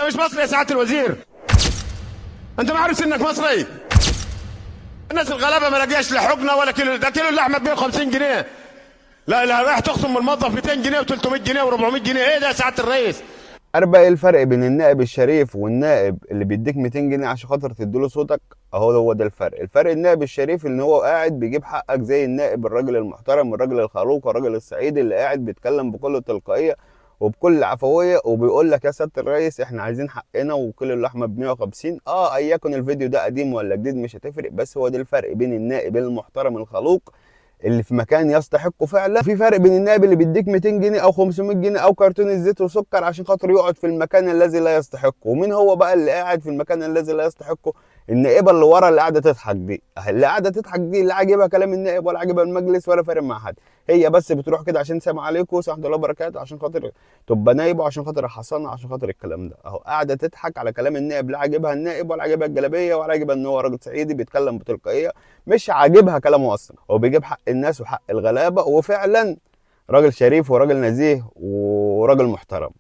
انت مش مصري يا سعاده الوزير؟ انت ما عارف انك مصري؟ الناس الغلابه ما لاقياش لا حقنه ولا كيلو، ده كيلو اللحمه ب 150 جنيه. لا لا، رايح تخصم من الموظف 200 جنيه و300 جنيه و400 جنيه. ايه ده يا سعاده الرئيس؟ عارف بقى ايه الفرق بين النائب الشريف والنائب اللي بيديك 200 جنيه عشان خاطر تديله صوتك؟ هو ده الفرق النائب الشريف ان هو قاعد بيجيب حقك زي النائب الراجل المحترم، الراجل الخلوق، الراجل الصعيدي اللي قاعد بيتكلم بكل تلقائيه وبكل عفويه وبيقول لك يا سياده الرئيس احنا عايزين حقنا وكيلو اللحمه ب 150. اياكن الفيديو ده قديم ولا جديد مش هتفرق، بس هو ده الفرق بين النائب المحترم الخلوق اللي في مكان يستحقه فعلا، في فرق بين النائب اللي بيديك 200 جنيه او 500 جنيه او كرتون الزيت وسكر عشان خاطر يقعد في المكان الذي لا يستحقه. ومين هو بقى اللي قاعد في المكان الذي لا يستحقه؟ النائبه اللي ورا اللي قاعده تضحك دي، اللي قاعده تضحك دي لا عاجبها كلام النائب ولا عاجبها المجلس ولا فارق مع حد. هي بس بتروح كده عشان سلام عليكم ورحمه الله وبركاته عشان خاطر تبقى نايبه، عشان خاطر الحصانه، عشان خاطر الكلام ده. قاعده تضحك على كلام النائب، لا عاجبها النائب ولا عاجبها الجلابيه ولا عاجبها ان هو راجل صعيدي بيتكلم بتلقائيه، مش عاجبها كلامه اصلا. هو بيجيب حق الناس وحق الغلابه، وفعلا راجل شريف وراجل نزيه وراجل محترم.